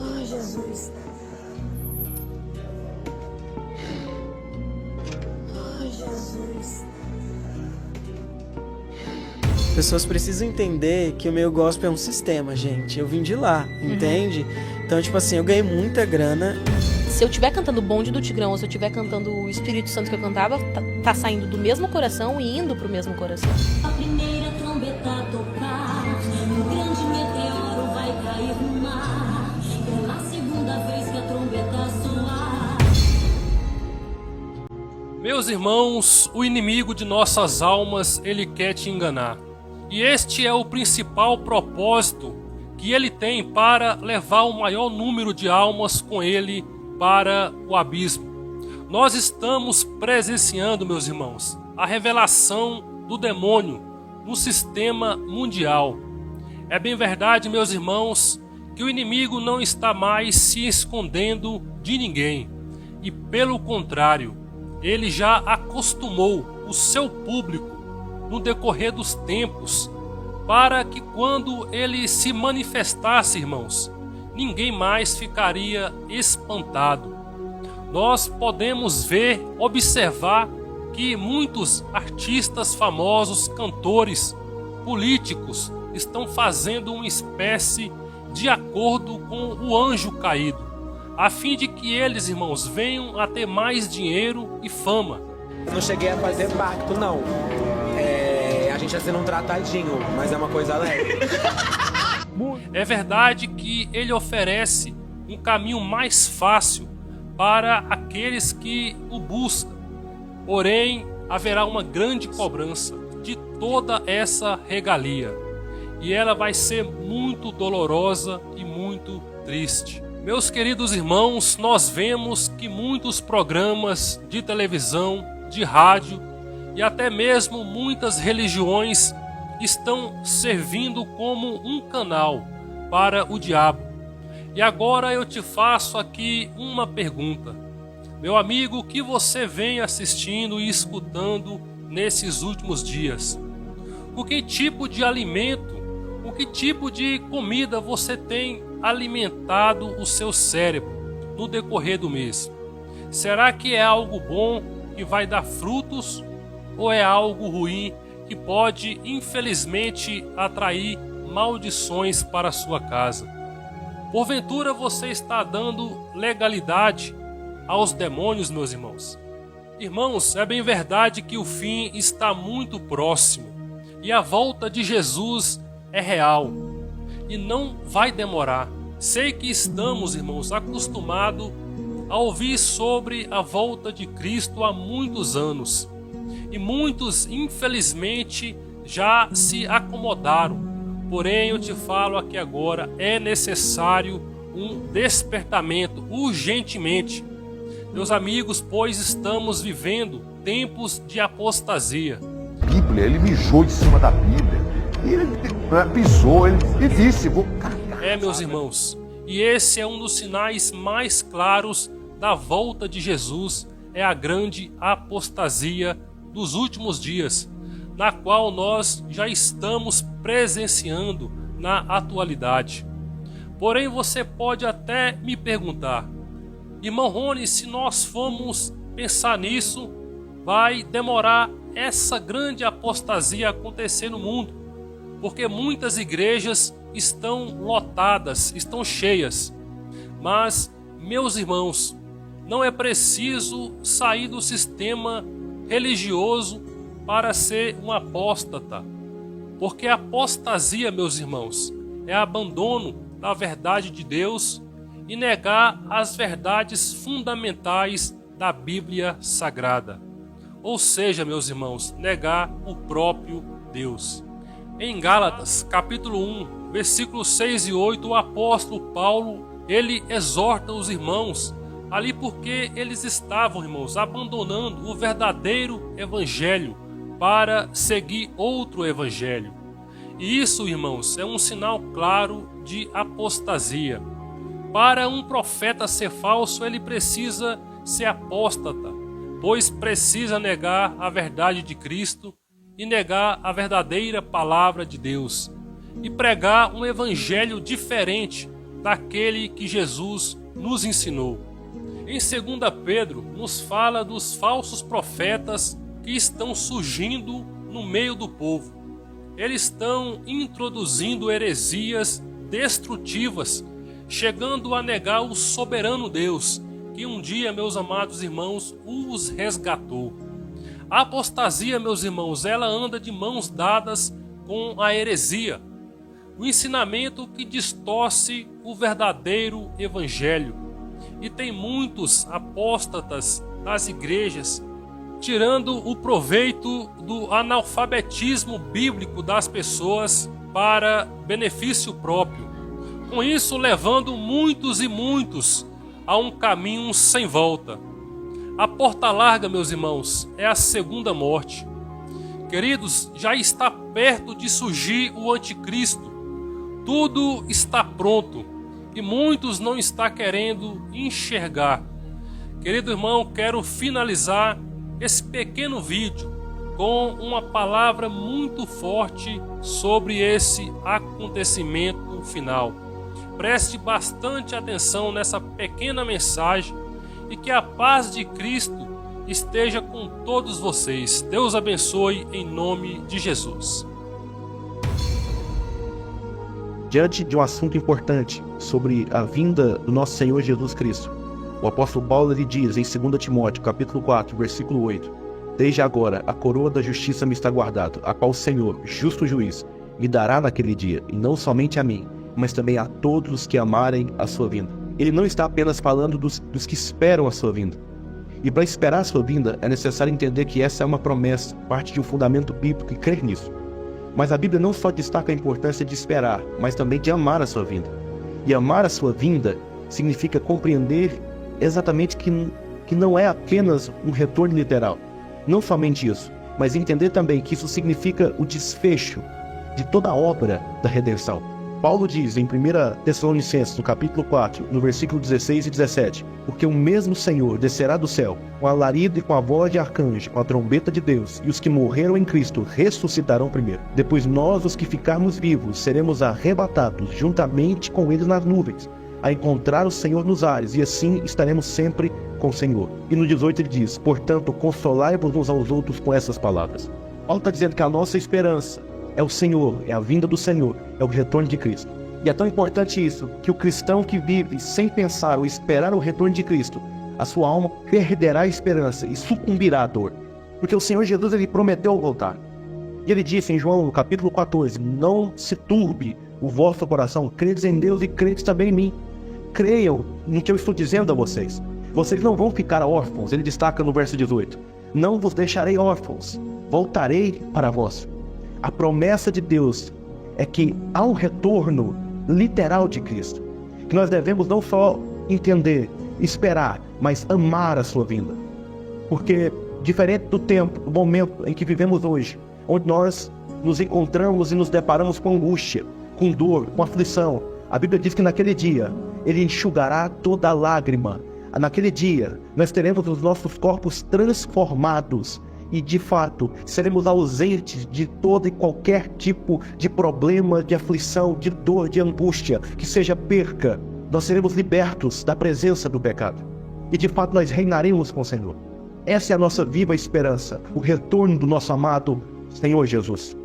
Ai, Jesus. Ai, Jesus. Pessoas precisam entender que o meio gospel é um sistema, gente. Eu vim de lá, entende? Então, tipo assim, eu ganhei muita grana. Se eu estiver cantando o Bonde do Tigrão, ou se eu estiver cantando o Espírito Santo que eu cantava, tá saindo do mesmo coração e indo pro mesmo coração. A primeira trombeta a tocar, um grande meteoro vai cair no mar. Pela segunda vez que a trombeta soar. Meus irmãos, o inimigo de nossas almas, ele quer te enganar. E este é o principal propósito que ele tem para levar o maior número de almas com ele para o abismo. Nós estamos presenciando, meus irmãos, a revelação do demônio no sistema mundial. É bem verdade, meus irmãos, que o inimigo não está mais se escondendo de ninguém. E pelo contrário, ele já acostumou o seu público no decorrer dos tempos, para que quando ele se manifestasse, irmãos, ninguém mais ficaria espantado. Nós podemos ver, observar que muitos artistas famosos, cantores, políticos estão fazendo uma espécie de acordo com o anjo caído, a fim de que eles, irmãos, venham a ter mais dinheiro e fama. Não cheguei a fazer pacto, não. A gente ia sendo um tratadinho, mas é uma coisa leve. É verdade que ele oferece um caminho mais fácil para aqueles que o buscam. Porém, haverá uma grande cobrança de toda essa regalia. E ela vai ser muito dolorosa e muito triste. Meus queridos irmãos, nós vemos que muitos programas de televisão, de rádio e até mesmo muitas religiões estão servindo como um canal para o diabo. E agora eu te faço aqui uma pergunta. Meu amigo, o que você vem assistindo e escutando nesses últimos dias? Com que tipo de alimento, com que tipo de comida você tem alimentado o seu cérebro no decorrer do mês? Será que é algo bom que vai dar frutos ou é algo ruim que pode, infelizmente, atrair maldições para a sua casa? Porventura você está dando legalidade aos demônios, meus irmãos? Irmãos, é bem verdade que o fim está muito próximo e a volta de Jesus é real e não vai demorar. Sei que estamos, irmãos, acostumados a ouvir sobre a volta de Cristo há muitos anos. E muitos, infelizmente, já se acomodaram. Porém, eu te falo aqui agora, é necessário um despertamento urgentemente. Meus amigos, pois estamos vivendo tempos de apostasia. Bíblia, ele mijou em cima da Bíblia. E ele pisou, ele disse... Meus irmãos, e esse é um dos sinais mais claros da volta de Jesus, é a grande apostasia dos últimos dias, na qual nós já estamos presenciando na atualidade. Porém, você pode até me perguntar, irmão Rony, se nós formos pensar nisso, vai demorar essa grande apostasia acontecer no mundo, porque muitas igrejas estão lotadas, estão cheias. Mas, meus irmãos, não é preciso sair do sistema religioso para ser um apóstata, porque a apostasia, meus irmãos, é abandono da verdade de Deus e negar as verdades fundamentais da Bíblia Sagrada. Ou seja, meus irmãos, negar o próprio Deus. Em Gálatas, capítulo 1, versículos 6 e 8, o apóstolo Paulo, ele exorta os irmãos ali porque eles estavam, irmãos, abandonando o verdadeiro evangelho para seguir outro evangelho. E isso, irmãos, é um sinal claro de apostasia. Para um profeta ser falso, ele precisa ser apóstata, pois precisa negar a verdade de Cristo e negar a verdadeira palavra de Deus e pregar um evangelho diferente daquele que Jesus nos ensinou. Em 2 Pedro, nos fala dos falsos profetas que estão surgindo no meio do povo. Eles estão introduzindo heresias destrutivas, chegando a negar o soberano Deus, que um dia, meus amados irmãos, os resgatou. A apostasia, meus irmãos, ela anda de mãos dadas com a heresia, o ensinamento que distorce o verdadeiro evangelho. E tem muitos apóstatas das igrejas tirando o proveito do analfabetismo bíblico das pessoas para benefício próprio. Com isso, levando muitos e muitos a um caminho sem volta. A porta larga, meus irmãos, é a segunda morte. Queridos, já está perto de surgir o anticristo. Tudo está pronto e muitos não estão querendo enxergar. Querido irmão, quero finalizar esse pequeno vídeo com uma palavra muito forte sobre esse acontecimento final. Preste bastante atenção nessa pequena mensagem e que a paz de Cristo esteja com todos vocês. Deus abençoe em nome de Jesus. Diante de um assunto importante sobre a vinda do nosso Senhor Jesus Cristo, o apóstolo Paulo ele diz em 2 Timóteo, capítulo 4, versículo 8: Desde agora a coroa da justiça me está guardada, a qual o Senhor, justo juiz, me dará naquele dia, e não somente a mim, mas também a todos os que amarem a sua vinda. Ele não está apenas falando dos que esperam a sua vinda. E para esperar a sua vinda, é necessário entender que essa é uma promessa, parte de um fundamento bíblico e crer nisso. Mas a Bíblia não só destaca a importância de esperar, mas também de amar a sua vinda. E amar a sua vinda significa compreender exatamente que não é apenas um retorno literal. Não somente isso, mas entender também que isso significa o desfecho de toda a obra da redenção. Paulo diz em 1 Tessalonicenses, no capítulo 4, no versículo 16 e 17: Porque o mesmo Senhor descerá do céu, com alarido e com a voz de arcanjo, com a trombeta de Deus, e os que morreram em Cristo ressuscitarão primeiro. Depois nós, os que ficarmos vivos, seremos arrebatados juntamente com eles nas nuvens, a encontrar o Senhor nos ares, e assim estaremos sempre com o Senhor. E no 18 ele diz: Portanto, consolai-vos uns aos outros com essas palavras. Paulo está dizendo que a nossa esperança é o Senhor, é a vinda do Senhor, é o retorno de Cristo. E é tão importante isso, que o cristão que vive sem pensar ou esperar o retorno de Cristo, a sua alma perderá a esperança e sucumbirá à dor. Porque o Senhor Jesus ele prometeu voltar. E ele disse em João, no capítulo 14, não se turbe o vosso coração, credes em Deus e credes também em mim. Creiam no que eu estou dizendo a vocês. Vocês não vão ficar órfãos, ele destaca no verso 18. Não vos deixarei órfãos, voltarei para vós. A promessa de Deus é que há um retorno literal de Cristo, que nós devemos não só entender, esperar, mas amar a sua vinda. Porque diferente do tempo, do momento em que vivemos hoje, onde nós nos encontramos e nos deparamos com angústia, com dor, com aflição, a Bíblia diz que naquele dia Ele enxugará toda a lágrima. Naquele dia nós teremos os nossos corpos transformados e, de fato, seremos ausentes de todo e qualquer tipo de problema, de aflição, de dor, de angústia, que seja perca. Nós seremos libertos da presença do pecado. E, de fato, nós reinaremos com o Senhor. Essa é a nossa viva esperança, o retorno do nosso amado Senhor Jesus.